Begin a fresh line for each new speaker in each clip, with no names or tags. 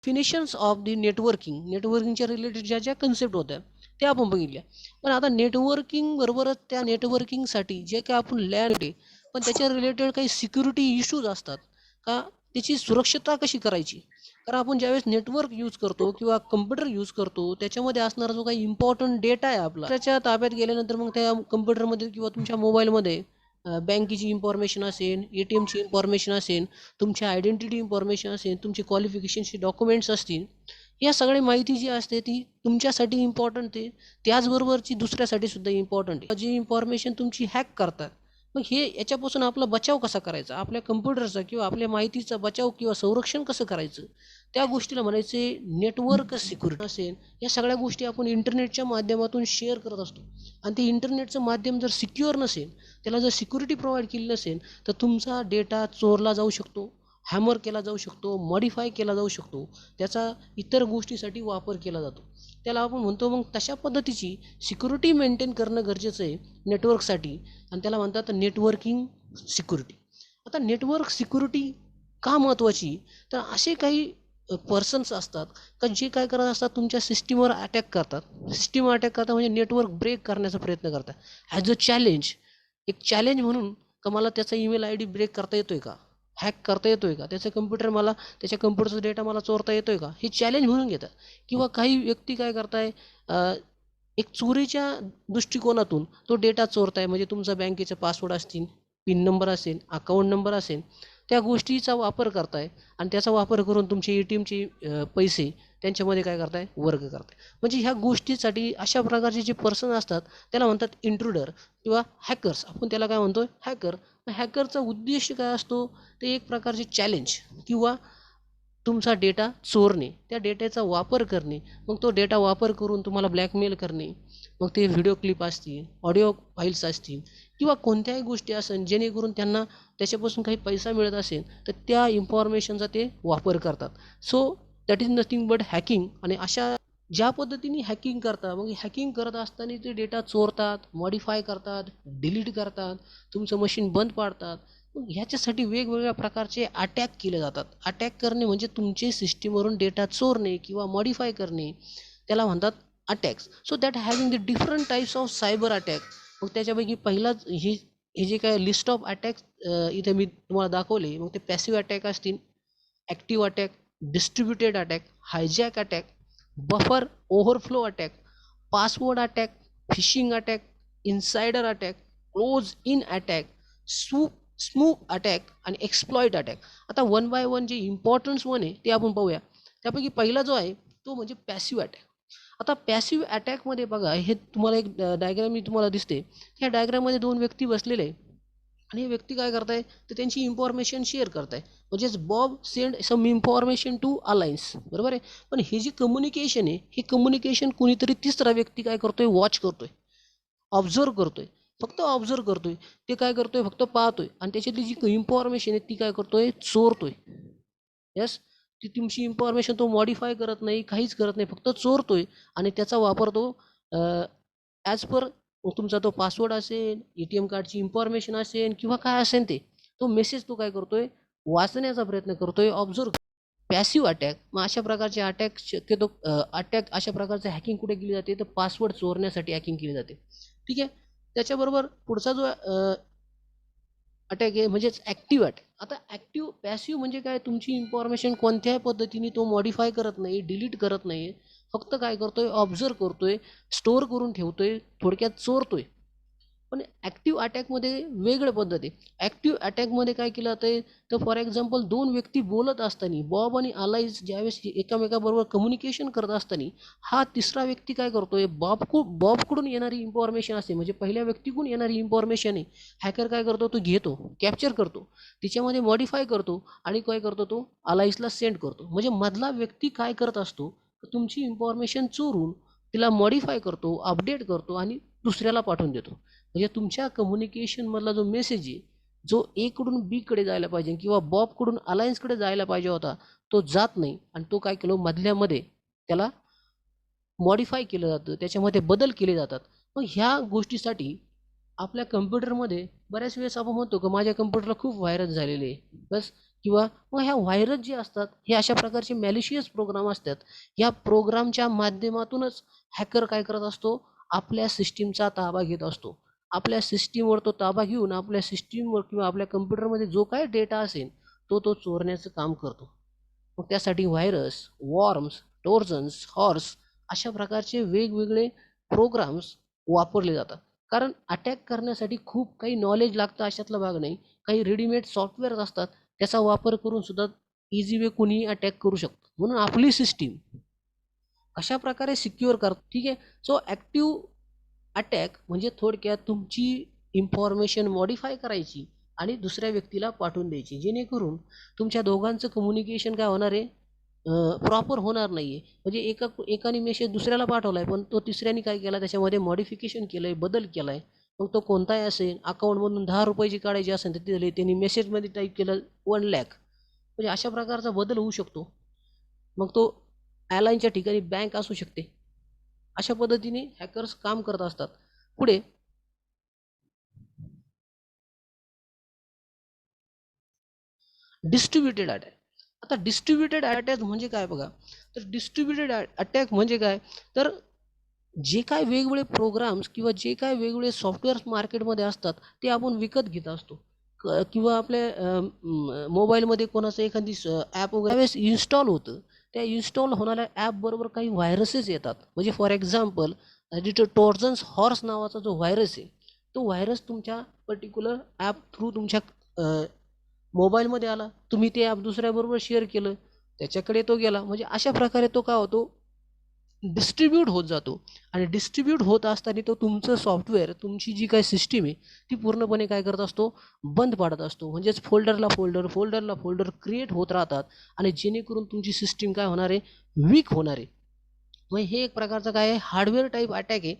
फिनिशन्स of the नेटवर्किंगच्या related ज्या ज्या concept होत्या त्या आपण बघितल्या. पण आता नेटवर्किंग बरोबरच त्या नेटवर्किंगसाठी जे काय आपण लॅन होते, पण त्याच्या रिलेटेड काही सिक्युरिटी इश्यूज असतात का, त्याची सुरक्षता कशी करायची. कारण आपण ज्यावेळेस नेटवर्क यूज करतो किंवा कम्प्युटर यूज करतो, त्याच्यामध्ये असणारा जो काही इम्पॉर्टंट डेटा आहे आपला, त्याच्या ताब्यात गेल्यानंतर मग त्या कम्प्युटरमध्ये किंवा तुमच्या मोबाईलमध्ये बँकेची इन्फॉर्मेशन असेल, ATMची इन्फॉर्मेशन असेल, तुमची आयडेंटिटी इन्फॉर्मेशन असेल, तुमचे क्वालिफिकेशनचे डॉक्युमेंट्स असतील, या सगळी माहिती जी असते ती तुमच्यासाठी इम्पॉर्टंट आहे. त्याचबरोबरची दुसऱ्यासाठी सुद्धा इम्पॉर्टंट आहे. जी इन्फॉर्मेशन तुमची हॅक करतात, मग हे याच्यापासून आपला बचाव कसा करायचा, आपल्या कम्प्युटरचा किंवा आपल्या माहितीचा बचाव किंवा संरक्षण कसं करायचं, त्या गोष्टीला म्हणायचे नेटवर्क सिक्युरिटी असेल. या सगळ्या गोष्टी आपण इंटरनेटच्या माध्यमातून शेअर करत असतो. आणि ते इंटरनेटचं माध्यम जर सिक्युअर नसेल, त्याला जर सिक्युरिटी प्रोव्हाइड केली नसेल, तर तुमचा डेटा चोरला जाऊ शकतो, हॅमर केला जाऊ शकतो, मॉडिफाय केला जाऊ शकतो, त्याचा इतर गोष्टीसाठी वापर केला जातो. त्याला आपण म्हणतो मग तशा पद्धतीची सिक्युरिटी मेंटेन करणं गरजेचं आहे नेटवर्कसाठी, आणि त्याला म्हणतात नेटवर्किंग सिक्युरिटी. आता नेटवर्क सिक्युरिटी का महत्त्वाची, तर असे काही पर्सन्स असतात का जे काय करत असतात, तुमच्या सिस्टीमवर अटॅक करतात. सिस्टीमवर अटॅक करतात म्हणजे नेटवर्क ब्रेक करण्याचा प्रयत्न करतात ॲज अ चॅलेंज. एक चॅलेंज म्हणून का मला त्याचा ईमेल ID ब्रेक करता येतोय का, हॅक करता येतोय का, त्याचं कम्प्युटर मला, त्याच्या कम्प्युटरचा डेटा मला चोरता येतोय का, हे चॅलेंज म्हणून घेतात. किंवा काही व्यक्ती काय करताय, एक चोरीच्या दृष्टिकोनातून तो डेटा चोरताय, म्हणजे तुमचा बँकेचा पासवर्ड असतील, पिन नंबर असेल, अकाउंट नंबर असेल, त्या गोष्टीचा वापर करताय आणि त्याचा वापर करून तुमचे ATMचे पैसे त्यांच्यामध्ये काय करताय, वर्ग करताय. म्हणजे ह्या गोष्टीसाठी अशा प्रकारचे जे पर्सन असतात त्याला म्हणतात इंट्रुडर किंवा हॅकर्स. आपण त्याला काय म्हणतो, हॅकर. हॅकरचा उद्देश काय असतो, ते एक प्रकारचे चॅलेंज किंवा तुमचा डेटा चोरणे, त्या डेटाचा वापर करणे, मग तो डेटा वापर करून तुम्हाला ब्लॅकमेल करणे. मग ते व्हिडिओ क्लिप असतील, ऑडिओ फाईल्स असतील किंवा कोणत्याही गोष्टी असेल, जेणेकरून त्यांना त्याच्यापासून काही पैसा मिळत असेल, तर त्या इन्फॉर्मेशनचा ते वापर करतात. So that is nothing but hacking. आणि अशा ज्या पद्धतीने हॅकिंग करतात, मग हॅकिंग करत असताना ते डेटा चोरतात, मॉडिफाय करतात, डिलीट करतात, तुमचं मशीन बंद पाडतात. मग ह्याच्यासाठी वेगवेगळ्या प्रकारचे अटॅक केले जातात. अटॅक करणे म्हणजे तुमचे सिस्टीमवरून डेटा चोरणे किंवा मॉडिफाय करणे, त्याला म्हणतात attacks. So that having the different types of cyber attack. मग त्याच्यापैकी पहिलाच हे जे काय लिस्ट ऑफ अटॅक्स इथे मी तुम्हाला दाखवले, मग ते पॅसिव्ह अटॅक असतील, active attack, distributed attack, hijack attack, buffer overflow attack, password attack, phishing attack, insider attack, close in attack, smurf attack आणि एक्सप्लॉइट अटॅक. आता वन बाय वन जे इम्पॉर्टन्स वन आहे ते आपण पाहूया. त्यापैकी पहिला जो आहे तो म्हणजे पॅसिव्ह अटॅक. आता पॅसिव्ह अटॅकमध्ये बघा, हे तुम्हाला एक डायग्राम मी तुम्हाला दिसते. ह्या डायग्राममध्ये दोन व्यक्ती बसलेले आहे आणि हे व्यक्ती काय करताय, तर त्यांची इन्फॉर्मेशन शेअर करताय. म्हणजेच Bob send some information to alliance, बरोबर आहे. पण हे जे कम्युनिकेशन आहे, हे कम्युनिकेशन कोणीतरी तिसरा व्यक्ती काय करतोय, वॉच करतोय, ऑब्झर्व करतोय. फक्त ऑब्झर्व करतोय. ते काय करतोय, फक्त पाहतोय आणि त्याच्यातली जी इन्फॉर्मेशन आहे ती काय करतोय, चोरतोय. यस. ती तुमची इन्फॉर्मेशन तो मॉडिफाय करत नाही, काहीच करत नाही, फक्त चोरतोय. आणि त्याचा वापर तो ॲज पर तुमचा तो पासवर्ड असेल, ATM कार्डची इन्फॉर्मेशन असेल किंवा काय असेल ते, तो मेसेज तो काय करतोय, वाचण्याचा प्रयत्न करतोय, ऑब्झर्व. Passive attack. मग अशा प्रकारचे अटॅक शक्यतो अटॅक अशा प्रकारचे हॅकिंग कुठे केली जाते, तर पासवर्ड चोरण्यासाठी हॅकिंग केली जाते. ठीक आहे. त्याच्याबरोबर पुढचा जो अटॅक आहे म्हणजेच ॲक्टिव्ह अटॅक. आता ॲक्टिव्ह पॅसिव्ह म्हणजे काय, तुमची इन्फॉर्मेशन कोणत्याही पद्धतीने तो मॉडिफाय करत नाही, डिलीट करत नाही, फक्त काय करतोय, ऑब्झर्व करतोय, स्टोअर करून ठेवतोय, थोडक्यात चोरतोय. पण ॲक्टिव्ह अटॅकमध्ये वेगळं पद्धत आहे. ॲक्टिव्ह अटॅकमध्ये काय केलं जातंय, तर फॉर एक्झाम्पल दोन व्यक्ती बोलत असताना, बॉब आणि अलाइज ज्यावेळेस एकमेकाबरोबर कम्युनिकेशन करत असताना, हा तिसरा व्यक्ती काय करतोय, बॉबकडून येणारी इन्फॉर्मेशन असते, म्हणजे पहिल्या व्यक्तीकडून येणारी इन्फॉर्मेशन आहे, हॅकर काय करतो, तो घेतो, कॅप्चर करतो, तिच्यामध्ये मॉडिफाय करतो आणि काय करतो, तो अलाइजला सेंड करतो. म्हणजे मधला व्यक्ती काय करत असतो, तर तुमची इन्फॉर्मेशन चोरून तिला मॉडिफाय करतो, अपडेट करतो आणि दुसऱ्याला पाठवून देतो. म्हणजे तुमच्या कम्युनिकेशनमधला जो मेसेज आहे, जो कडून कडे जायला पाहिजे किंवा बॉबकडून अलायन्सकडे जायला पाहिजे होता, तो जात नाही आणि तो काय केलं, मधल्यामध्ये त्याला मॉडिफाय केलं जातं, त्याच्यामध्ये बदल केले जातात. मग ह्या गोष्टीसाठी आपल्या कम्प्युटरमध्ये बऱ्याच वेळेस आपण म्हणतो की माझ्या कम्प्युटरला खूप व्हायरस झालेले आहे, बस, किंवा मग ह्या व्हायरस जे असतात हे अशा प्रकारचे मॅलिशियस प्रोग्राम असतात. या प्रोग्रामच्या माध्यमातूनच हॅकर काय करत असतो, आपल्या सिस्टीमचा ताबा घेत असतो. आपल्या सिस्टीमवर तो ताबा घेऊन आपल्या सिस्टीमवर किंवा आपल्या कम्प्युटरमध्ये जो काही डेटा असेल तो चोरण्याचं काम करतो. मग त्यासाठी व्हायरस, वॉर्म्स, टोर्जन्स, हॉर्स अशा प्रकारचे वेगवेगळे प्रोग्राम्स वापरले जातात. कारण अटॅक करण्यासाठी खूप काही नॉलेज लागतं अशातला भाग नाही. काही रेडीमेड सॉफ्टवेअर असतात, त्याचा वापर करून सुद्धा इझी वे कुणीही अटॅक करू शकतो. म्हणून आपली सिस्टीम अशा प्रकारे सिक्युअर कर, ठीक आहे. सो ॲक्टिव्ह अटॅक म्हणजे थोडक्यात तुमची इन्फॉर्मेशन मॉडिफाय करायची आणि दुसऱ्या व्यक्तीला पाठवून द्यायची, जेणेकरून तुमच्या दोघांचं कम्युनिकेशन काय होणार आहे, प्रॉपर होणार नाही आहे. म्हणजे एकाने मेसेज दुसऱ्याला पाठवला आहे, पण तो तिसऱ्याने काय केला, त्याच्यामध्ये मॉडिफिकेशन केलं आहे, बदल केला आहे. मग तो कोणताही असेल, अकाउंटमधून 10 रुपयाची काढायची असेल तर तिथे त्यांनी मेसेजमध्ये टाईप केलं 1,00,000. म्हणजे अशा प्रकारचा बदल होऊ शकतो. मग तो एअरलाईनच्या ठिकाणी बँक असू शकते. अशा पद्धतीने हॅकर्स काम करत असतात. पुढे डिस्ट्रीब्युटेड अटॅक. आता डिस्ट्रीब्युटेड अटॅक म्हणजे काय बघा, तर डिस्ट्रीब्युटेड अटॅक म्हणजे काय, तर जे काय वेगवेगळे प्रोग्राम्स किंवा जे काय वेगवेगळे सॉफ्टवेअर्स मार्केटमध्ये असतात ते आपण विकत घेत असतो. किंवा आपल्या मोबाईलमध्ये कोणाचं एखादी ॲप वगैरे त्यावेळेस इन्स्टॉल होतं. त्या इन्स्टॉल होणाऱ्या ॲपबरोबर काही व्हायरसेस येतात. म्हणजे फॉर एक्झाम्पल जिथं टॉर्झन्स हॉर्स नावाचा जो व्हायरस आहे, तो व्हायरस तुमच्या पर्टिक्युलर ॲप थ्रू तुमच्या मोबाईलमध्ये आला. तुम्ही ते ॲप दुसऱ्याबरोबर शेअर केलं, त्याच्याकडे तो गेला. म्हणजे अशा प्रकारे तो काय होतो, डिस्ट्रीब्यूट होत जातो. आणि डिस्ट्रीब्यूट होत असताना तो तुमचं सॉफ्टवेअर, तुमची जी काही सिस्टीम आहे ती पूर्णपणे काय करत असतो, बंद पाडत असतो. म्हणजेच फोल्डरला फोल्डर, फोल्डरला फोल्डर क्रिएट होत राहतात आणि जेणेकरून तुमची सिस्टीम काय होणार आहे, वीक होणार आहे. मग हे एक प्रकारचं काय आहे, हार्डवेअर टाईप अटॅक आहे.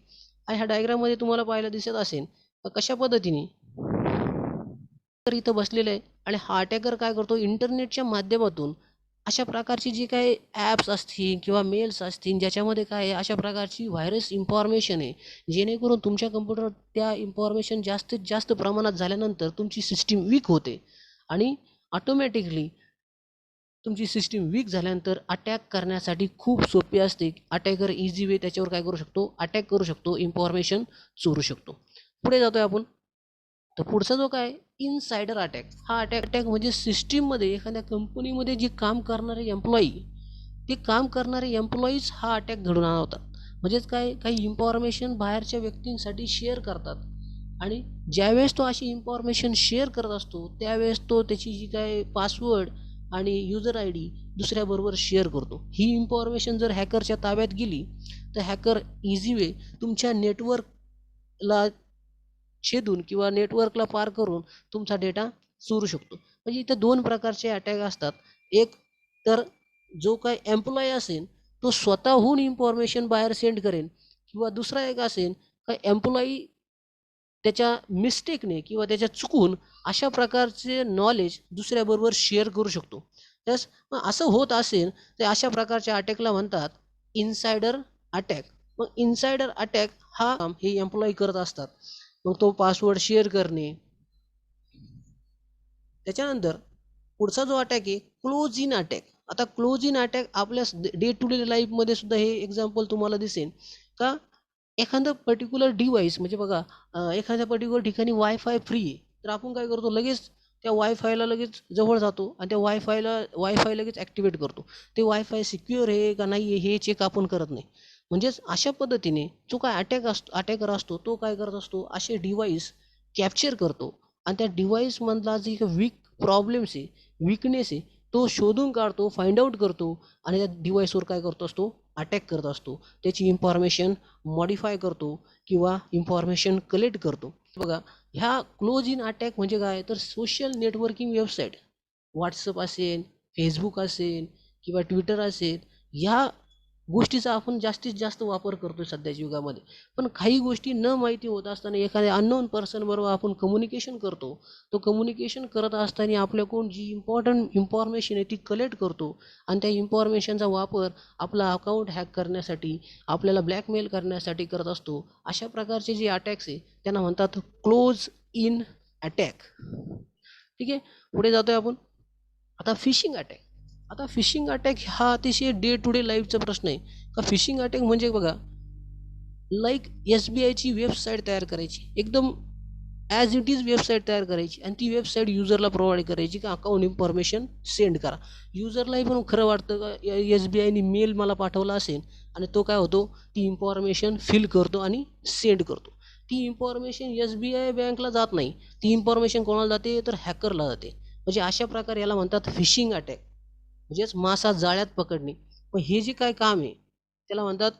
आणि ह्या डायग्राममध्ये तुम्हाला पाहायला दिसत असेल कशा पद्धतीने तर इथं बसलेलं आहे आणि हा अटॅकर काय करतो, इंटरनेटच्या माध्यमातून अशा प्रकारची जी काही ॲप्स असतील किंवा मेल्स असतील ज्याच्यामध्ये काय आहे, अशा प्रकारची व्हायरस इन्फॉर्मेशन आहे, जेणेकरून तुमच्या कम्प्युटरवर त्या इन्फॉर्मेशन जास्तीत जास्त प्रमाणात झाल्यानंतर तुमची सिस्टीम वीक होते आणि ऑटोमॅटिकली तुमची सिस्टीम वीक झाल्यानंतर अटॅक करण्यासाठी खूप सोपी असते. अटॅकर इझी वे त्याच्यावर काय करू शकतो, अटॅक करू शकतो, इन्फॉर्मेशन चोरू शकतो. पुढे जातोय आपण. तर पुढचा जो काय, इनसायडर अटॅक. हा अटॅक म्हणजे सिस्टीममध्ये एखाद्या कंपनीमध्ये जे काम करणारे एम्प्लॉई, ते काम करणारे एम्प्लॉईज हा अटॅक घडून आणवतात. म्हणजेच काय, काही इन्फॉर्मेशन बाहेरच्या व्यक्तींसाठी शेअर करतात आणि ज्यावेळेस तो अशी इन्फॉर्मेशन शेअर करत असतो त्यावेळेस तो त्याची जी काय पासवर्ड आणि युजर आय डी दुसऱ्याबरोबर शेअर करतो. ही इन्फॉर्मेशन जर हॅकरच्या ताब्यात गेली तर हॅकर इझी वे तुमच्या नेटवर्कला छेदून किंवा नेटवर्कला पार करून तुमचा डेटा चोरू शकतो. म्हणजे इथे 2 प्रकारचे अटॅक असतात. एक तर जो काही एम्प्लॉयी असेल तो स्वतःहून इन्फॉर्मेशन बाहेर सेंड करेल किंवा दुसरा एक असेल का एम्प्लॉयी त्याच्या मिस्टेकने किंवा त्याच्या चुकून अशा प्रकारचे नॉलेज दुसऱ्याबरोबर शेअर करू शकतो. यस, मग असं होत असेल तर अशा प्रकारच्या अटॅकला म्हणतात इनसायडर अटॅक. मग इनसायडर अटॅक हा काम हे एम्प्लॉयी करत असतात. मग तो पासवर्ड शेअर करणे. त्याच्यानंतर पुढचा जो अटॅक आहे क्लोज इन अटॅक. आता क्लोज इन अटॅक आपल्या डे टू डे लाईफमध्ये सुद्धा हे एक्झाम्पल तुम्हाला दिसेल का, एखादं पर्टिक्युलर डिव्हाइस म्हणजे बघा, एखाद्या पर्टिक्युलर ठिकाणी वायफाय फ्री आहे, तर आपण काय करतो, लगेच त्या वायफायला लगेच जवळ जातो आणि त्या वायफाय लगेच ॲक्टिवेट करतो. ते वायफाय सिक्युअर आहे का नाही आहे हे चेक आपण करत नाही. म्हणजेच अशा पद्धतीने जो काय अटॅकर असतो तो काय करत असतो, असे डिव्हाइस कॅप्चर करतो आणि त्या डिव्हाइसमधला जी वीक प्रॉब्लेम्स आहे, विकनेस आहे, तो शोधून काढतो, फाइंड आउट करतो आणि त्या डिव्हाइसवर काय करतो असतो, अटॅक करत असतो. त्याची इन्फॉर्मेशन मॉडिफाय करतो किंवा इन्फॉर्मेशन कलेक्ट करतो. बघा, ह्या क्लोज इन अटॅक म्हणजे काय, तर सोशल नेटवर्किंग वेबसाईट, व्हॉट्सअप असेल, फेसबुक असेल किंवा ट्विटर असेल, ह्या गोष्टीचा आपण जास्तीत जास्त वापर करतो सध्याच्या युगामध्ये. पण काही गोष्टी न माहिती होत असताना एखाद्या अननोन पर्सन बरोबर आपण कम्युनिकेशन करतो. तो कम्युनिकेशन करत असताना आपल्याकडून जी इम्पॉर्टंट इन्फॉर्मेशन आहे ती कलेक्ट करतो आणि त्या इन्फॉर्मेशनचा वापर आपला अकाउंट हॅक करण्यासाठी, आपल्याला ब्लॅकमेल करण्यासाठी करत असतो. अशा प्रकारचे जे अटॅक्स आहे त्यांना म्हणतात क्लोज इन अटॅक. ठीक आहे, पुढे जातोय आपण. आता फिशिंग अटॅक हा अतिशय डे टू डे लाईफचा प्रश्न आहे. का फिशिंग अटॅक म्हणजे बघा, लाईक SBIची वेबसाईट तयार करायची, एकदम ॲज इट इज वेबसाईट तयार करायची आणि ती वेबसाईट युजरला प्रोव्हाइड करायची की अकाउंट इन्फॉर्मेशन सेंड करा. युजरलाही पण खरं वाटतं का SBIने मेल मला पाठवला असेल आणि तो काय होतो, ती इन्फॉर्मेशन फिल करतो आणि सेंड करतो. ती इन्फॉर्मेशन SBI बँकला जात नाही, ती इन्फॉर्मेशन कोणाला जाते तर हॅकरला जाते. म्हणजे अशा प्रकारे याला म्हणतात फिशिंग अटॅक, म्हणजेच मासा जाळ्यात पकडणे. मग हे जे काय काम आहे त्याला म्हणतात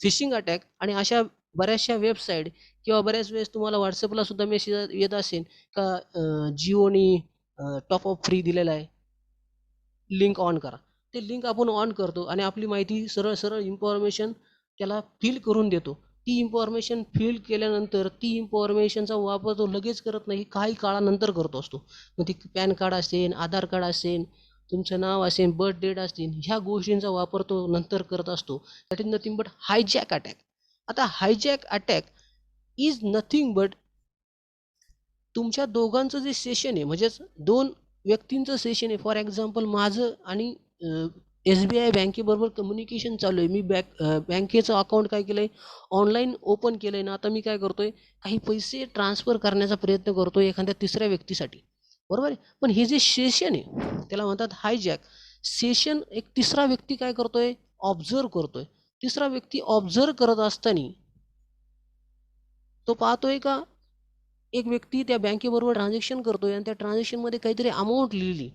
फिशिंग अटॅक. आणि अशा बऱ्याचशा वेबसाईट किंवा बऱ्याच वेळेस तुम्हाला WhatsAppला सुद्धा मेसेज येत असेल का जिओनी टॉपअप फ्री दिलेला आहे, लिंक ऑन करा. ते लिंक आपण ऑन करतो आणि आपली माहिती सरळ सरळ इन्फॉर्मेशन त्याला फिल करून देतो. ती इन्फॉर्मेशन फिल केल्यानंतर ती इन्फॉर्मेशनचा वापर तो लगेच करत नाही, काही काळानंतर करत असतो. मग ती पॅन कार्ड असेल, आधार कार्ड असेल, तुमचं नाव असेल, बर्थ डेट असतील, ह्या गोष्टींचा वापर तो नंतर करत असतो. That is nothing but hijack attack. आता hijack attack is nothing but तुमच्या दोघांचं जे सेशन आहे, म्हणजेच दोन व्यक्तींचं सेशन आहे. फॉर एक्झाम्पल माझं आणि SBI बँकेबरोबर कम्युनिकेशन चालू आहे. मी बँकेचं अकाउंट काय केलं आहे, ऑनलाईन ओपन केलं आहे ना. आता मी काय करतो आहे, काही पैसे ट्रान्सफर करण्याचा प्रयत्न करतो आहे एखाद्या तिसऱ्या व्यक्तीसाठी, बरोबर आहे. पण हे जे सेशन आहे त्याला म्हणतात हायजॅक सेशन. एक तिसरा व्यक्ती काय करतो आहे, ऑब्झर्व करतो आहे. तिसरा व्यक्ती ऑब्झर्व करत असताना तो पाहतोय का एक व्यक्ती त्या बँकेबरोबर ट्रान्झॅक्शन करतोय आणि त्या ट्रान्झॅक्शनमध्ये काहीतरी अमाऊंट लिहिली,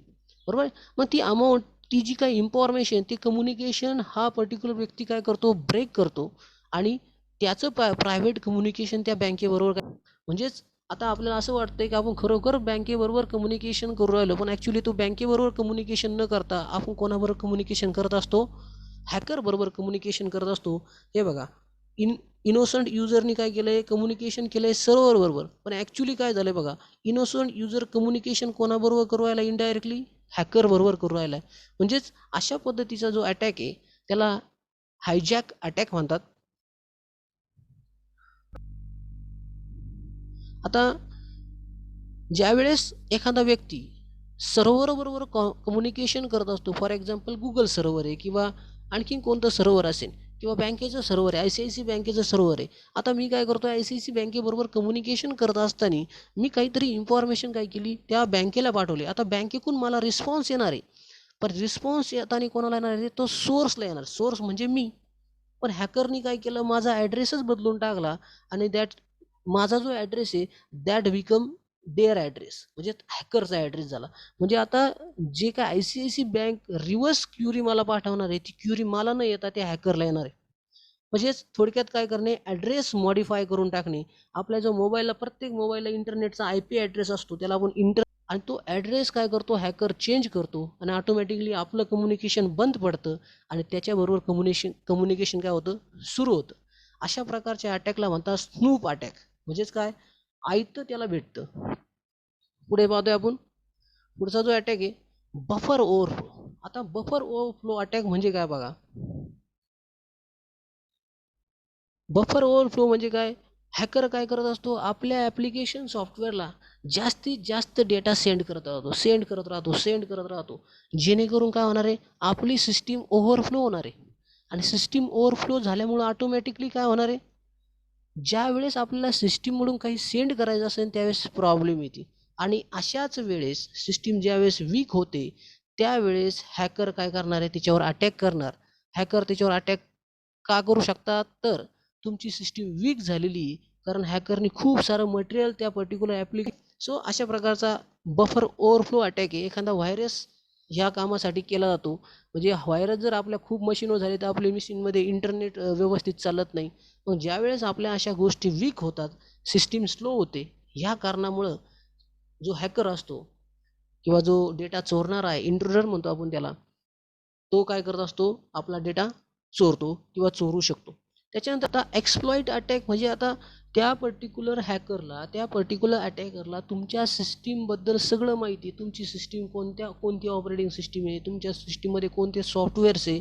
बरोबर. मग ती अमाऊंट, ती जी काही इन्फॉर्मेशन, ती कम्युनिकेशन हा पर्टिक्युलर व्यक्ती काय करतो, ब्रेक करतो आणि त्याचं प्रायव्हेट कम्युनिकेशन त्या बँकेबरोबर म्हणजेच आता आपल्याला असं वाटतंय की आपण खरोखर बँकेबरोबर कम्युनिकेशन करू राहिलो, पण ॲक्च्युली तो बँकेबरोबर कम्युनिकेशन न करता आपण कोणाबरोबर कम्युनिकेशन करत असतो, हॅकर बरोबर कम्युनिकेशन करत असतो. हे बघा, इनोसंट युजरनी काय केलंय, कम्युनिकेशन केलंय सर्व्हर बरोबर, पण ॲक्च्युली काय झालंय बघा, इनोसंट युजर कम्युनिकेशन कोणाबरोबर करू राहिला, इनडायरेक्टली हॅकर बरोबर करू राहिला. म्हणजेच अशा पद्धतीचा जो अटॅक आहे त्याला हायजॅक अटॅक म्हणतात. आता ज्यावेळेस एखादा व्यक्ती सर्व्हर बरोबर कम्युनिकेशन करत असतो, फॉर एक्झाम्पल गुगल सर्व्हर आहे किंवा आणखीन कोणतं सर्व्हर असेल किंवा बँकेचं सर्व्हर आहे, ICICI बँकेचं सर्व्हर आहे. आता मी काय करतो, ICICI बँकेबरोबर कम्युनिकेशन करत असताना मी काहीतरी इन्फॉर्मेशन काय केली, त्या बँकेला पाठवली. आता बँकेकडून मला रिस्पॉन्स येणार आहे, पण रिस्पॉन्स येताना कोणाला येणार आहे, तो सोर्सला येणार. सोर्स म्हणजे मी. पण हॅकरनी काय केलं, माझा ॲड्रेसच बदलून टाकला आणि माझा जो ॲड्रेस आहे दॅट बिकम देअर ॲड्रेस, म्हणजे हॅकरचा ॲड्रेस झाला. म्हणजे आता जे काय ICICI बँक रिव्हर्स क्युरी मला पाठवणार आहे, ती क्युरी मला न येता त्या हॅकरला येणार आहे. म्हणजेच थोडक्यात काय करणे, ॲड्रेस मॉडिफाय करून टाकणे. आपल्या जो मोबाईलला, प्रत्येक मोबाईलला इंटरनेटचा IP ॲड्रेस असतो, त्याला आपण आणि तो ॲड्रेस काय करतो, हॅकर चेंज करतो आणि ऑटोमॅटिकली आपलं कम्युनिकेशन बंद पडतं आणि त्याच्याबरोबर कम्युनिकेशन काय होतं, सुरू होतं. अशा प्रकारच्या अटॅकला म्हणतात स्नूप अटॅक. म्हणजेच काय, आयतं त्याला भेटतं. पुढे पाहतोय आपण, पुढचा जो अटॅक आहे बफर ओव्हरफ्लो. आता बफर ओव्हरफ्लो अटॅक म्हणजे काय बघा, बफर ओव्हरफ्लो म्हणजे काय, हॅकर काय करत असतो, आपल्या ॲप्लिकेशन सॉफ्टवेअरला जास्तीत जास्त डेटा सेंड करत राहतो. जेणेकरून काय होणार आहे, आपली सिस्टीम ओव्हरफ्लो होणार आहे. आणि सिस्टीम ओव्हरफ्लो झाल्यामुळं ऑटोमॅटिकली काय होणार आहे, ज्यावेळेस आपल्याला सिस्टीममधून काही सेंड करायचं असेल त्यावेळेस प्रॉब्लेम येते. आणि अशाच वेळेस सिस्टीम ज्यावेळेस वीक होते त्यावेळेस हॅकर काय करणार आहे, त्याच्यावर अटॅक करणार. हॅकर त्याच्यावर अटॅक का करू शकतात, तर तुमची सिस्टीम वीक झालेली आहे, कारण हॅकरनी खूप सारं मटेरियल त्या पर्टिक्युलर सो अशा प्रकारचा बफर ओव्हरफ्लो अटॅक आहे. एखादा व्हायरस ह्या कामासाठी केला जातो. म्हणजे व्हायरस जर आपल्या खूप मशीनवर झाले तर आपल्या मशीनमध्ये इंटरनेट व्यवस्थित चालत नाही. मग ज्यावेळेस आपल्या अशा गोष्टी वीक होतात, सिस्टीम स्लो होते, ह्या कारणामुळं जो हॅकर असतो किंवा जो डेटा चोरणारा आहे, इंट्रुडर म्हणतो आपण त्याला, तो काय करत असतो, आपला डेटा चोरतो किंवा चोरू शकतो. त्याच्यानंतर आता एक्सप्लॉइट अटॅक म्हणजे आता त्या पर्टिक्युलर हॅकरला, त्या पर्टिक्युलर अटॅकरला तुमच्या सिस्टीमबद्दल सगळं माहिती आहे. तुमची सिस्टीम कोणती ऑपरेटिंग सिस्टीम आहे, तुमच्या सिस्टीममध्ये कोणते सॉफ्टवेअर्स आहे,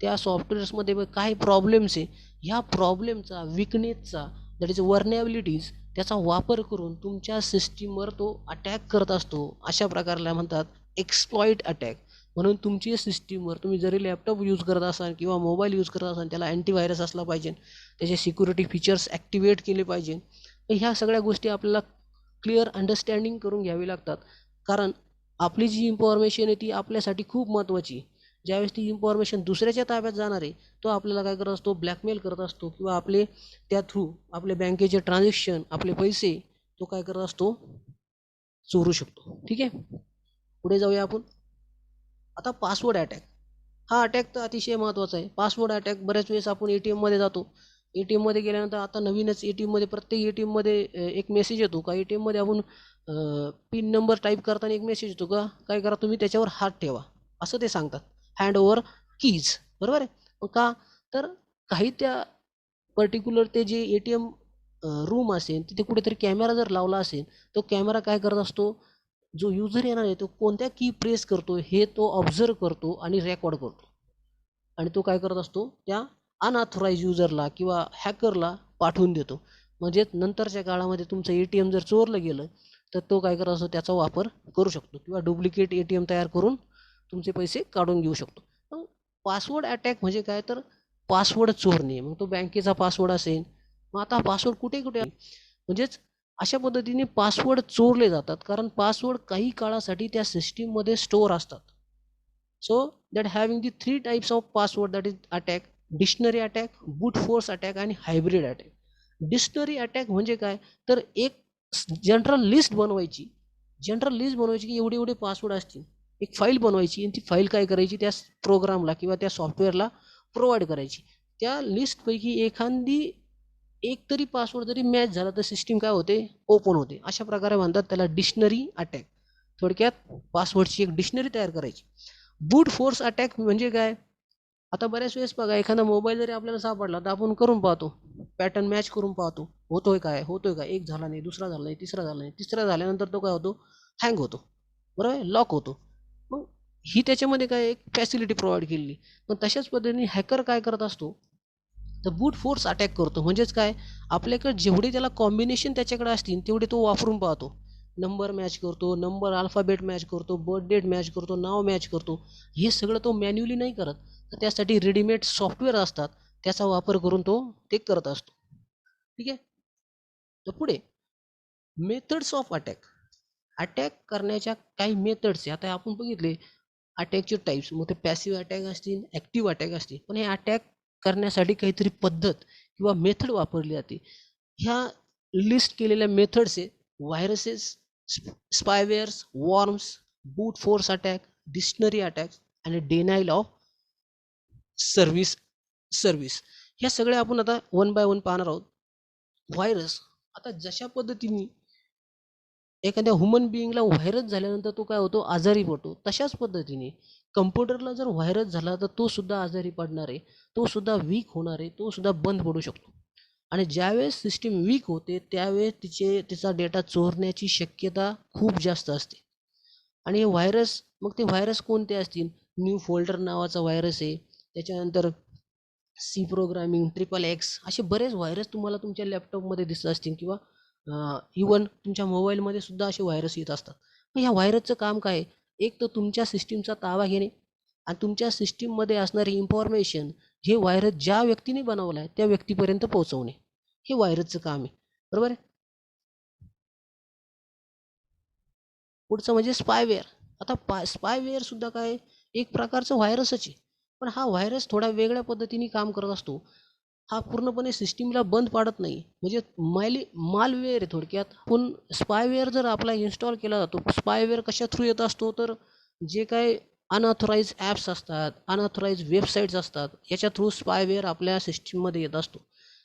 त्या सॉफ्टवेअर्समध्ये काय प्रॉब्लेम्स आहे, ह्या प्रॉब्लेमचा, विकनेसचा, दॅट इज वर्नॅबिलिटीज, त्याचा वापर करून तुमच्या सिस्टीमवर तो अटॅक करत असतो. अशा प्रकारला म्हणतात एक्सप्लॉइट अटॅक. म्हणून तुमची सिस्टीमवर तुम्ही जरी लॅपटॉप यूज करत असाल किंवा मोबाईल यूज करत असाल, त्याला अँटीव्हायरस असला पाहिजे, त्याचे सिक्युरिटी फीचर्स ॲक्टिवेट केले पाहिजे. तर ह्या सगळ्या गोष्टी आपल्याला क्लिअर अंडरस्टँडिंग करून घ्यावी लागतात, कारण आपली जी इन्फॉर्मेशन आहे ती आपल्यासाठी खूप महत्त्वाची. ज्यावेळेस ती इन्फॉर्मेशन दुसऱ्याच्या ताब्यात जाणार आहे, तो आपल्याला काय करत असतो, ब्लॅकमेल करत असतो, किंवा आपले त्या थ्रू आपले बँकेचे ट्रान्झॅक्शन, आपले पैसे तो काय करत असतो, चोरू शकतो. ठीक आहे, पुढे जाऊया आपण. आता पासवर्ड अटॅक. हा अटॅक तर अतिशय महत्त्वाचा आहे. पासवर्ड अटॅक बऱ्याच वेळेस आपण ATMमध्ये जातो. ATMमध्ये गेल्यानंतर आता नवीनच ATMमध्ये प्रत्येक ATMमध्ये एक मेसेज येतो का, ATMमध्ये आपण पिन नंबर टाईप करताना एक मेसेज येतो का, काय करा तुम्ही त्याच्यावर हात ठेवा, असं ते सांगतात. हँड ओव्हर कीज, बरोबर आहे. मग का, तर काही त्या पर्टिक्युलर ते जे ATM रूम असेल तिथे कुठेतरी कॅमेरा जर लावला असेल, तो कॅमेरा काय करत असतो, जो युजर येणार आहे तो कोणत्या की प्रेस करतो हे तो ऑब्झर्व करतो आणि रेकॉर्ड करतो. आणि तो काय करत असतो, त्या अनऑथराईज युजरला किंवा हॅकरला पाठवून देतो. म्हणजे नंतरच्या काळामध्ये तुमचं ATM जर चोरलं गेलं, तर तो काय करत असतो, त्याचा वापर करू शकतो किंवा डुप्लिकेट ATM तयार करून तुमचे पैसे काढून घेऊ शकतो. मग पासवर्ड अटॅक म्हणजे काय, तर पासवर्ड चोरणे. मग तो बँकेचा पासवर्ड असेल, मग आता पासवर्ड कुठे कुठे म्हणजेच अशा पद्धतीने पासवर्ड चोरले जातात, कारण पासवर्ड काही काळासाठी त्या सिस्टीममध्ये स्टोअर असतात. So that having the 3 types of password, that is attack: dictionary attack, boot force attack आणि हायब्रिड अटॅक. डिक्शनरी अटॅक म्हणजे काय, तर एक जनरल लिस्ट बनवायची, की एवढे एवढे पासवर्ड असतील. एक फाईल बनवायची आणि ती फाईल काय करायची, त्या प्रोग्रामला किंवा त्या सॉफ्टवेअरला प्रोव्हाइड करायची. त्या लिस्टपैकी एखादी एक तरी पासवर्ड जरी मॅच झाला तर सिस्टीम काय होते, ओपन होते. अशा प्रकारे म्हणतात त्याला डिक्शनरी अटॅक. थोडक्यात पासवर्डची एक डिक्शनरी तयार करायची. बूट फोर्स अटॅक म्हणजे काय, आता बऱ्याच वेळेस बघा, एखादा मोबाईल जरी आपल्याला सापडला तर आपण करून पाहतो, पॅटर्न मॅच करून पाहतो, होतोय काय, एक झाला नाही, दुसरा झाला नाही, तिसरा झाला नाही. तिसरा झाल्यानंतर तो काय होतो, हँग होतो, बरोबर आहे, लॉक होतो. मग ही त्याच्यामध्ये काय एक फॅसिलिटी प्रोव्हाइड केलेली. पण तशाच पद्धतीने हॅकर काय करत असतो, तर बूट फोर्स अटॅक करतो. म्हणजेच काय, आपल्याकडे जेवढे त्याला कॉम्बिनेशन त्याच्याकडे असतील तेवढे तो वापरून पाहतो. नंबर मॅच करतो, नंबर अल्फाबेट मॅच करतो, बर्थ डेट मॅच करतो, नाव मॅच करतो. हे सगळं तो मॅन्युअली नाही करत, तर त्यासाठी रेडीमेड सॉफ्टवेअर असतात, त्याचा वापर करून तो ते करत असतो. ठीक आहे, तर पुढे मेथड्स ऑफ अटॅक. अटॅक करण्याच्या काही मेथड्स आहे. आता आपण बघितले अटॅकचे टाईप्स, मग ते पॅसिव्ह अटॅक असतील, ॲक्टिव्ह अटॅक असतील. पण हे अटॅक करण्यासाठी काहीतरी पद्धत किंवा मेथड वापरली जाते. ह्या लिस्ट केलेल्या मेथड्स आहे: व्हायरसेस, स्पायवेअर्स, वॉर्म्स, बूट फोर्स अटॅक, डिक्शनरी अटॅक आणि डेनाईल ऑफ सर्व्हिस सर्व्हिस. ह्या सगळ्या आपण आता वन बाय वन पाहणार आहोत. व्हायरस, आता जशा पद्धतीने एखाद्या ह्युमन बिईंगला व्हायरस झाल्यानंतर तो काय होतो, आजारी पडतो, तशाच पद्धतीने कम्प्युटरला जर व्हायरस झाला तर तो सुद्धा आजारी पडणार आहे, तो सुद्धा वीक होणार आहे, तो सुद्धा बंद पडू शकतो. आणि ज्यावेळेस सिस्टीम वीक होते त्यावेळेस तिचा डेटा चोरण्याची शक्यता खूप जास्त असते. आणि हे व्हायरस, मग ते व्हायरस कोणते असतील, न्यू फोल्डर नावाचा व्हायरस आहे, त्याच्यानंतर सी प्रोग्रामिंग, XXX, असे बरेच व्हायरस तुम्हाला तुमच्या लॅपटॉपमध्ये दिसत असतील, किंवा इवन तुमच्या मोबाईलमध्ये सुद्धा असे व्हायरस येत असतात. मग ह्या व्हायरसचं काम काय आहे, एक तर तुमच्या सिस्टीमचा ताबा घेणे आणि तुमच्या सिस्टीममध्ये असणारी इन्फॉर्मेशन, हे व्हायरस ज्या व्यक्तीने बनवला आहे त्या व्यक्तीपर्यंत पोहोचवणे, हे व्हायरसचं काम आहे, बरोबर आहे. पुढचं म्हणजे स्पायवेअर. आता स्पायवेअर सुद्धा काय, एक प्रकारचं व्हायरसच आहे, पण हा व्हायरस थोडा वेगळ्या पद्धतीने काम करत असतो. हा पूर्णपणे सिस्टीमला बंद पाडत नाही, म्हणजे मालवेअर आहे थोडक्यात. पण स्पायवेअर जर आपला इन्स्टॉल केला जातो, स्पायवेअर कशा थ्रू येत असतो, तर जे काय अनऑथराईज ॲप्स असतात, अनऑथराईज वेबसाईट्स असतात, याच्या थ्रू स्पायवेअर आपल्या सिस्टीममध्ये येत असतो.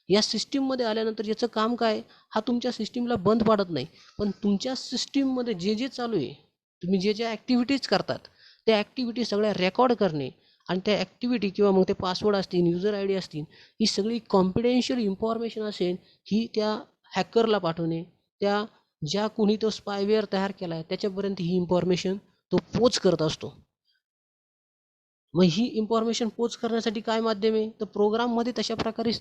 या सिस्टीममध्ये आल्यानंतर याचं काम काय, हा तुमच्या सिस्टीमला बंद पाडत नाही, पण तुमच्या सिस्टीममध्ये जे जे चालू आहे, तुम्ही जे ज्या ॲक्टिव्हिटीज करतात, त्या ॲक्टिव्हिटी सगळ्या रेकॉर्ड करणे, आणि त्या ॲक्टिव्हिटी किंवा मग ते पासवर्ड असतील, युजर आय डी असतील, ही सगळी कॉन्फिडेन्शियल इन्फॉर्मेशन असेल, ही त्या हॅकरला पाठवणे, त्या ज्या कोणी तो स्पायवेअर तयार केला आहे त्याच्यापर्यंत ही इन्फॉर्मेशन तो पोच करत असतो. मग ही इन्फॉर्मेशन पोच करण्यासाठी काय माध्यम आहे, तर प्रोग्राममध्ये तशा प्रकारे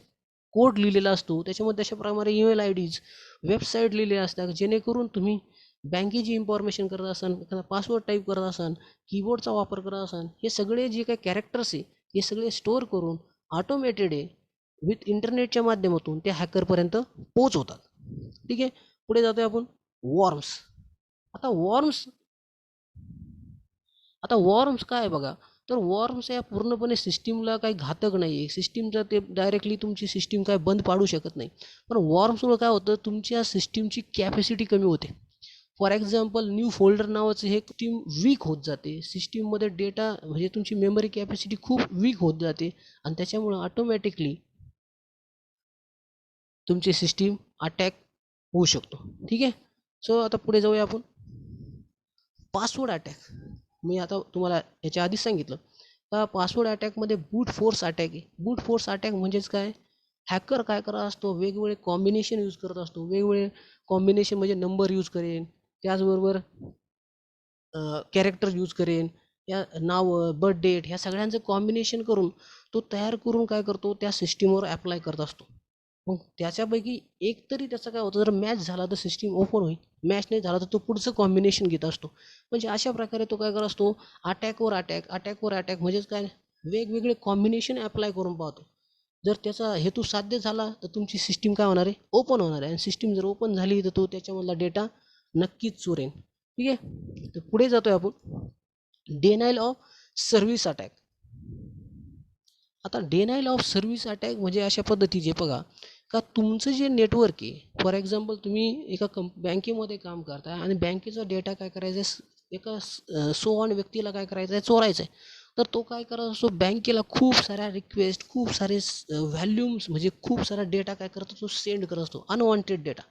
कोड लिहिलेला असतो, त्याच्यामध्ये तशा प्रकारे ईमेल आय डीज, वेबसाईट लिहिलेल्या असतात, जेणेकरून तुम्ही बँकेची इन्फॉर्मेशन करत असाल, एखादा पासवर्ड टाईप करत असाल, कीबोर्डचा वापर करत असाल, हे सगळे जे काही कॅरेक्टर्स आहे हे सगळे स्टोअर करून ऑटोमेटेड आहे विथ इंटरनेटच्या माध्यमातून ते हॅकरपर्यंत पोहोचवतात. ठीक आहे. पुढे जातोय आपण वॉर्म्स. आता वॉर्म्स काय आहे बघा, तर वॉर्म्स या पूर्णपणे सिस्टीमला काही घातक नाही आहे. सिस्टीमचं ते डायरेक्टली तुमची सिस्टीम काय बंद पाडू शकत नाही. पण वॉर्म्समुळे काय होतं, तुमच्या सिस्टीमची कॅपॅसिटी कमी होते. फॉर एक्झाम्पल न्यू फोल्डर नावाचं हे सिस्टीम वीक होत जाते. सिस्टीममध्ये डेटा म्हणजे तुमची मेमरी कॅपॅसिटी खूप वीक होत जाते आणि त्याच्यामुळं ऑटोमॅटिकली तुमची सिस्टीम अटॅक होऊ शकतो. ठीक आहे. सो आता पुढे जाऊया आपण. Password attack. मी आता तुम्हाला याच्या आधीच सांगितलं का पासवर्ड अटॅकमध्ये बूट फोर्स अटॅक आहे. बूट फोर्स अटॅक म्हणजेच काय, हॅकर काय करत असतो, वेगवेगळे कॉम्बिनेशन यूज करत असतो. वेगवेगळे कॉम्बिनेशन म्हणजे नंबर यूज करेन, त्याचबरोबर कॅरेक्टर यूज करेन, या नावं, बर्थ डेट ह्या सगळ्यांचं कॉम्बिनेशन करून तो तयार करून काय करतो, त्या सिस्टीमवर ॲप्लाय करत असतो. मग त्याच्यापैकी एक तरी त्याचा काय होतं, जर मॅच झाला तर सिस्टीम ओपन होईल, मॅच नाही झाला तर तो पुढचं कॉम्बिनेशन घेत असतो. म्हणजे अशा प्रकारे तो काय करत असतो, अटॅकवर अटॅक म्हणजेच काय, वेगवेगळे कॉम्बिनेशन ॲप्लाय करून पाहतो. जर त्याचा हेतू साध्य झाला तर तुमची सिस्टीम काय होणार आहे, ओपन होणार आहे. आणि सिस्टीम जर ओपन झाली तर तो त्याच्यामधला डेटा नक्कीच चोरेन. ठीक आहे. तर पुढे जातोय आपण, डेनाईल ऑफ सर्व्हिस अटॅक. आता डेनाईल ऑफ सर्व्हिस अटॅक म्हणजे अशा पद्धतीचे बघा, का तुमचं जे नेटवर्क आहे, फॉर एक्झाम्पल तुम्ही एका बँकेमध्ये काम करताय आणि बँकेचा डेटा काय करायचा आहे, एका सो ऑन व्यक्तीला काय करायचं आहे, चोरायचं आहे. तर तो काय करत असतो, बँकेला खूप साऱ्या रिक्वेस्ट, खूप सारे व्हॅल्यूम्स म्हणजे खूप सारा डेटा काय करतो, तो सेंड करत असतो, अनवॉन्टेड डेटा.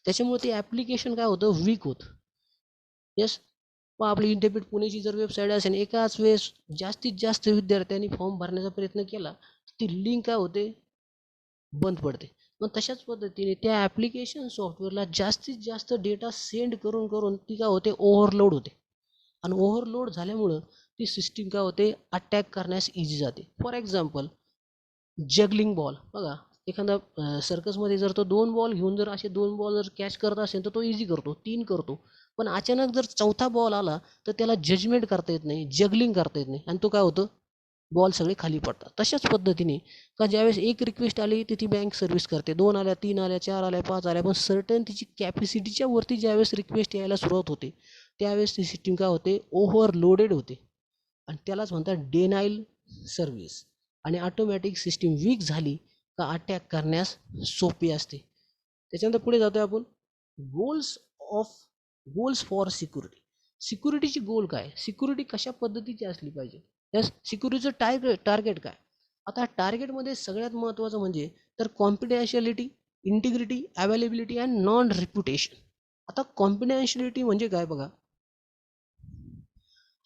त्याच्यामुळे ते ॲप्लिकेशन काय होतं, वीक होतं. येस. मग आपली विद्यापीठ पुणेची जर वेबसाईट असेल, एकाच वेळेस जास्तीत जास्त विद्यार्थ्यांनी फॉर्म भरण्याचा प्रयत्न केला, ती लिंक काय होते, बंद पडते. मग तशाच पद्धतीने त्या ॲप्लिकेशन सॉफ्टवेअरला जास्तीत जास्त डेटा सेंड करून करून ती काय होते, ओव्हरलोड होते. आणि ओव्हरलोड झाल्यामुळं ती सिस्टीम काय होते, अटॅक करण्यास इझी जाते. फॉर एक्झाम्पल जगलिंग बॉल बघा, एखादा सर्कसमध्ये जर तो 2 बॉल घेऊन जर असे 2 बॉल जर कॅच करत असेल तर तो इझी करतो, 3 करतो. पण अचानक जर चौथा बॉल आला तर त्याला जजमेंट करता येत नाही, जगलिंग करता येत नाही आणि तो काय होतं, बॉल सगळे खाली पडतात. तशाच पद्धतीने का ज्यावेळेस एक रिक्वेस्ट आली ती बँक सर्व्हिस करते, 2 आल्या, 3 आल्या, 4 आल्या, 5 आल्या, पण सर्टन तिची कॅपॅसिटीच्या वरती ज्यावेळेस रिक्वेस्ट यायला सुरुवात होते त्यावेळेस ती सिस्टीम काय होते, ओव्हरलोडेड होते. आणि त्यालाच म्हणतात डेनाईल सर्व्हिस. आणि ऑटोमॅटिक सिस्टीम वीक झाली का अटॅक करण्यास सोपी असते. त्याच्यानंतर पुढे जातोय आपण, goals of goals for security. सिक्युरिटीची गोल काय, सिक्युरिटी कशा पद्धतीची असली पाहिजे, यस, सिक्युरिटीचं टार्गेट काय. आता टार्गेटमध्ये सगळ्यात महत्त्वाचं म्हणजे तर confidentiality, integrity, availability and non reputation. आता कॉन्फिडेन्शियलिटी म्हणजे काय बघा,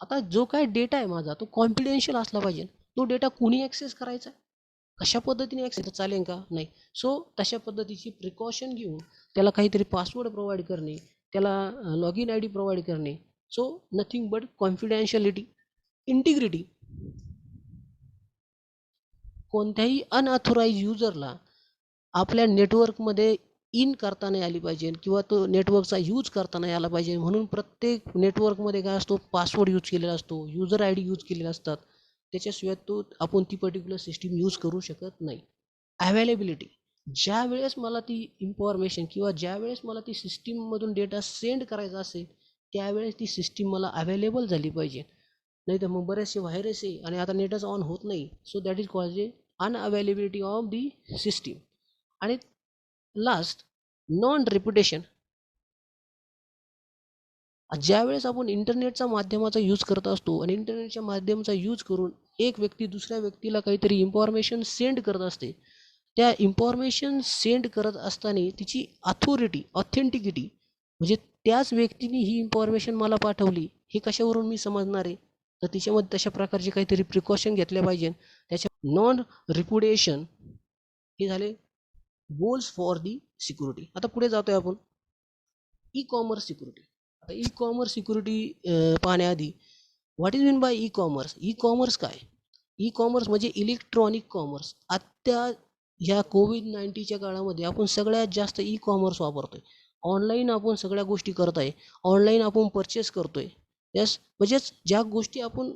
आता जो काय डेटा आहे माझा तो कॉन्फिडेन्शियल असला पाहिजे. तो डेटा कुणी ॲक्सेस करायचा, कशा पद्धतीने ॲक्सेस चालेल का, नाही. सो तशा पद्धतीची प्रिकॉशन घेऊन त्याला काहीतरी पासवर्ड प्रोव्हाइड करणे, त्याला log in I D provide करणे. So nothing but confidentiality. Integrity, कोणत्याही अनऑथोराइज युजरला आपल्या नेटवर्कमध्ये इन करता नाही आली पाहिजे किंवा तो नेटवर्कचा यूज करता नाही आला पाहिजे. म्हणून प्रत्येक नेटवर्कमध्ये काय असतो, पासवर्ड यूज केलेला असतो, युजर आय डी यूज केलेला असतात. त्याच्याशिवाय तो आपण ती पर्टिक्युलर सिस्टीम यूज करू शकत नाही. अवेलेबिलिटी, ज्या वेळेस मला ती इन्फॉर्मेशन किंवा ज्या वेळेस मला ती सिस्टीममधून डेटा सेंड करायचा असेल त्यावेळेस ती सिस्टीम मला अवेलेबल झाली पाहिजे. नाही तर मग बरेचसे व्हायरस आहे आणि आता नेटच ऑन होत नाही. So that is called unavailability of the system. आणि लास्ट, नॉन रेप्युटेशन. ज्यावेळेस आपण इंटरनेटचा माध्यमाचा यूज करत असतो आणि इंटरनेटच्या माध्यमाचा यूज करून एक व्यक्ती दुसऱ्या व्यक्तीला काहीतरी इन्फॉर्मेशन सेंड करत असते, त्या इन्फॉर्मेशन सेंड करत असताना तिची ऑथेंटिकिटी म्हणजे त्याच व्यक्तीने ही इन्फॉर्मेशन मला पाठवली हे कशावरून मी समजणार आहे, तर तिच्यामध्ये तशा प्रकारचे काहीतरी प्रिकॉशन घेतल्या पाहिजे. त्याच्या नॉन रिप्युटेशन हे झाले गोल्स फॉर दी सिक्युरिटी. आता पुढे जातोय आपण, ई कॉमर्स सिक्युरिटी. आता ई कॉमर्स सिक्युरिटी पाहण्याआधी what is mean by e commerce. E commerce काय, ई कॉमर्स म्हणजे इलेक्ट्रॉनिक कॉमर्स. आत्ता ह्या कोविड-19च्या काळामध्ये आपण सगळ्यात जास्त ई कॉमर्स वापरतोय. ऑनलाईन आपण सगळ्या गोष्टी करत आहे, ऑनलाईन आपण परचेस करतोय. यस, म्हणजेच ज्या गोष्टी आपण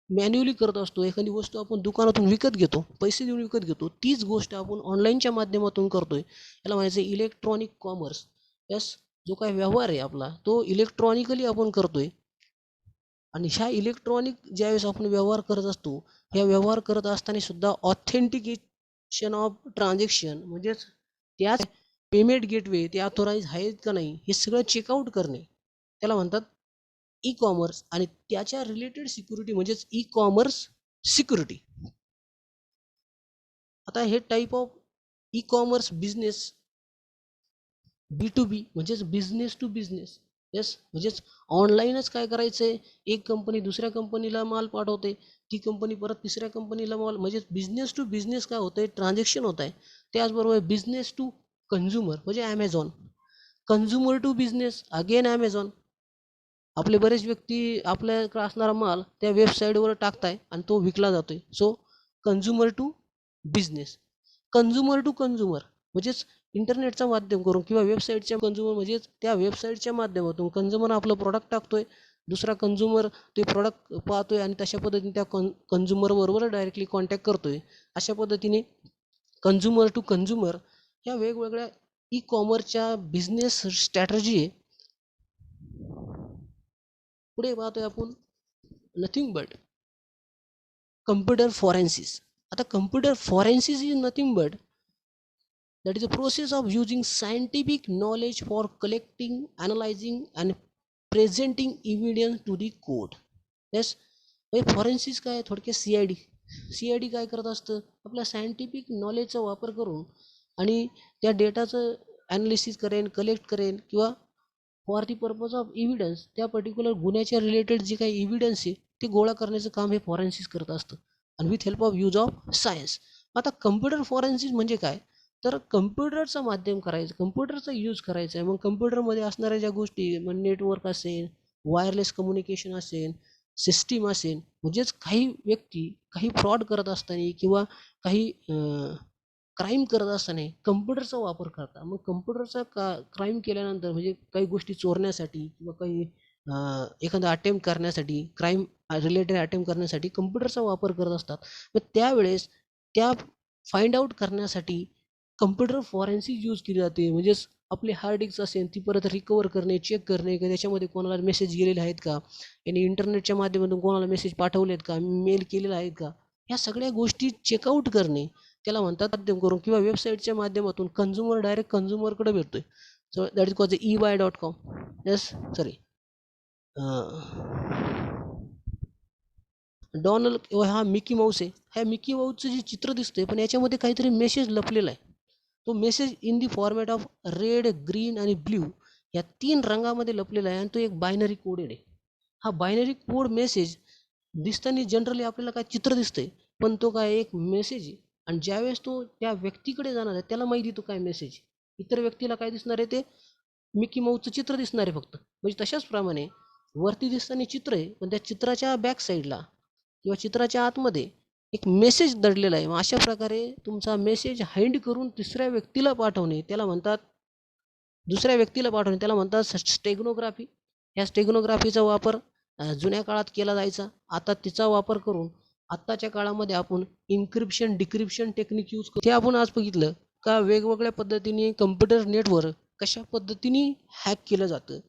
मॅन्युअली करत असतो, एखादी वस्तू आपण दुकानातून विकत घेतो, पैसे देऊन विकत घेतो, तीच गोष्ट आपण ऑनलाईनच्या माध्यमातून करतोय. याला म्हणायचं इलेक्ट्रॉनिक कॉमर्स. यस, जो काही व्यवहार आहे आपला तो इलेक्ट्रॉनिकली आपण करतोय. आणि ह्या इलेक्ट्रॉनिक ज्यावेळेस आपण व्यवहार करत असतो, ह्या व्यवहार करत असताना सुद्धा ऑथेंटिकेशन ऑफ ट्रान्झॅक्शन, म्हणजेच त्या पेमेंट गेटवे ते ऑथोराईज आहेत का नाही हे सगळं चेकआउट करणे, त्याला म्हणतात ई कॉमर्स. आणि त्याच्या रिलेटेड सिक्युरिटी म्हणजेच ई कॉमर्स सिक्युरिटी. आता हे type of e commerce business B2B म्हणजेच बिझनेस टू बिझनेस. येस, म्हणजेच ऑनलाईनच काय करायचं आहे, एक कंपनी दुसऱ्या कंपनीला माल पाठवते, ती कंपनी परत तिसऱ्या कंपनीला माल, म्हणजेच बिझनेस टू बिझनेस काय होतं आहे, ट्रान्झॅक्शन होत आहे. त्याचबरोबर बिझनेस टू कन्झ्युमर म्हणजे Amazon, consumer to business again Amazon. आपले बरेच व्यक्ती आपल्याकडे असणारा माल त्या वेबसाईटवर टाकताय आणि तो विकला जातोय. So consumer to business, consumer to consumer म्हणजेच इंटरनेटचा माध्यम करून किंवा वेबसाईटच्या कन्झ्युमर म्हणजेच त्या वेबसाईटच्या माध्यमातून कन्झ्युमर आपलं प्रॉडक्ट टाकतोय, दुसरा कन्झ्युमर ते प्रॉडक्ट पाहतोय आणि तशा पद्धतीने त्या कन्झ्युमर बरोबर डायरेक्टली कॉन्टॅक्ट करतोय. अशा पद्धतीने कन्झ्युमर टू कन्झ्युमर ह्या वेगवेगळ्या ई कॉमर्सच्या बिझनेस स्ट्रॅटर्जी आहे. पुढे पाहतोय आपण नथिंग बट कम्प्युटर फॉरेन्सिस. आता computer forensics is nothing but that is a process of using scientific knowledge for collecting, analyzing and presenting evidence to the court. yes, फॉरेन्सिस काय, थोडक्यात सी आय डी काय करत असतं, आपल्या सायंटिफिक नॉलेजचा वापर करून आणि त्या डेटाचं ॲनालिसिस करेन, कलेक्ट करेन किंवा for the purpose of evidence, त्या पर्टिक्युलर गुन्ह्याच्या रिलेटेड जे काही इव्हिडन्स आहे ते गोळा करण्याचं काम हे फॉरेन्सिस करत असतं आणि with help of use of science. आता कम्प्युटर फॉरेन्सिस म्हणजे काय, तर कम्प्युटरचं माध्यम करायचं, कम्प्युटरचा यूज करायचा आहे. मग कम्प्युटरमध्ये असणाऱ्या ज्या गोष्टी, मग नेटवर्क असेल, वायरलेस कम्युनिकेशन असेल, सिस्टीम असेल, म्हणजेच काही व्यक्ती काही फ्रॉड करत असताना किंवा काही क्राईम करत असताना कम्प्युटरचा वापर करता. मग कम्प्युटरचा क्राईम केल्यानंतर म्हणजे काही गोष्टी चोरण्यासाठी किंवा काही एखादा अटेम्प्ट करण्यासाठी, क्राईम रिलेटेड अटेम्प्ट करण्यासाठी कम्प्युटरचा वापर करत असतात. मग त्यावेळेस त्या फाइंड आउट करण्यासाठी कम्प्युटर फॉरेन्सिक यूज केली जाते. म्हणजेच आपली हार्ड डिस्क असेल ती परत रिकवर करणे, चेक करणे की त्याच्यामध्ये कोणाला मेसेज गेलेले आहेत का, यांनी इंटरनेटच्या माध्यमातून कोणाला मेसेज पाठवलेत का, मेल केलेला आहेत का, ह्या सगळ्या गोष्टी चेकआउट करणे, त्याला म्हणतात माध्यम करून किंवा वेबसाईटच्या माध्यमातून कन्झ्युमर डायरेक्ट कन्झ्युमरकडे भेटतोय. So that is cause EY.com. Yes, sorry, Donald हा मिकी माऊस आहे. ह्या मिकी माऊसचं जे चित्र दिसतंय पण याच्यामध्ये काहीतरी मेसेज लपलेला आहे. तो message in the format of red, green आणि ब्ल्यू या 3 रंगामध्ये लपलेला आहे आणि तो एक बायनरी कोडेड आहे. हा बायनरी कोड मेसेज दिसताना जनरली आपल्याला काय चित्र दिसतंय, पण तो काय एक मेसेज आहे. आणि ज्यावेळेस तो त्या व्यक्तीकडे जाणार आहे त्याला माहिती तो काय मेसेज. इतर व्यक्तीला काय दिसणार आहे, ते मिकी माऊसचं चित्र दिसणार आहे फक्त. म्हणजे तशाच प्रमाणे वरती दिसताना चित्र आहे, पण त्या चित्राच्या बॅक साईडला किंवा चित्राच्या आतमध्ये एक मेसेज दडलेला आहे. मग अशा प्रकारे तुमचा मेसेज हाइड करून तिसऱ्या व्यक्तीला पाठवणे, त्याला म्हणतात दुसऱ्या व्यक्तीला पाठवणे, त्याला म्हणतात स्टेगनोग्राफी. ह्या स्टेगनोग्राफीचा वापर जुन्या काळात केला जायचा. आता तिचा वापर करून आत्ताच्या काळामध्ये आपण इन्क्रिप्शन डिक्रिप्शन टेक्निक यूज करतो. ते आपण आज बघितलं का वेगवेगळ्या पद्धतीने कम्प्युटर नेटवर्क कशा पद्धतीने हॅक केलं जातं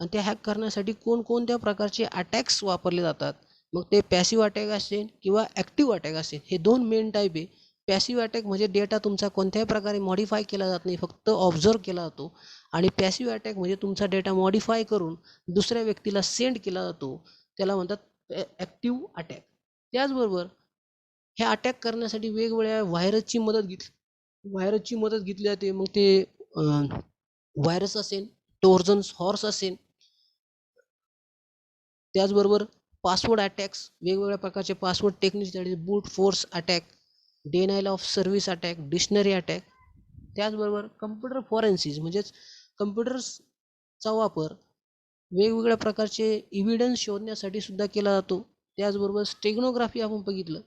आणि ते हॅक करण्यासाठी कोणकोणत्या प्रकारचे अटॅक्स वापरले जातात. मग ते पॅसिव्ह अटॅक असेल किंवा ॲक्टिव्ह अटॅक असेल, हे 2 मेन टाईप आहे. पॅसिव्ह अटॅक म्हणजे डेटा तुमचा कोणत्याही प्रकारे मॉडिफाय केला जात नाही, फक्त ऑब्झर्व केला जातो. आणि पॅसिव्ह अटॅक म्हणजे तुमचा डेटा मॉडिफाय करून दुसऱ्या व्यक्तीला सेंड केला जातो, त्याला म्हणतात ॲक्टिव्ह अटॅक. त्याचबरोबर हे अटॅक करण्यासाठी वेगवेगळ्या व्हायरसची मदत घेतली जाते. मग ते व्हायरस असेल, टोर्जन्स हॉर्स असेल, त्याचबरोबर पासवर्ड अटॅक्स, वेगवेगळ्या प्रकारचे password techniques, that is brute force attack, denial of service attack, dictionary attack. त्याचबरोबर कम्प्युटर फॉरेन्सिस म्हणजेच कम्प्युटर्सचा वापर वेगवेगळ्या प्रकारचे इव्हिडन्स शोधण्यासाठी सुद्धा केला जातो. त्याचबरोबर स्टेगनोग्राफी आपण बघितलं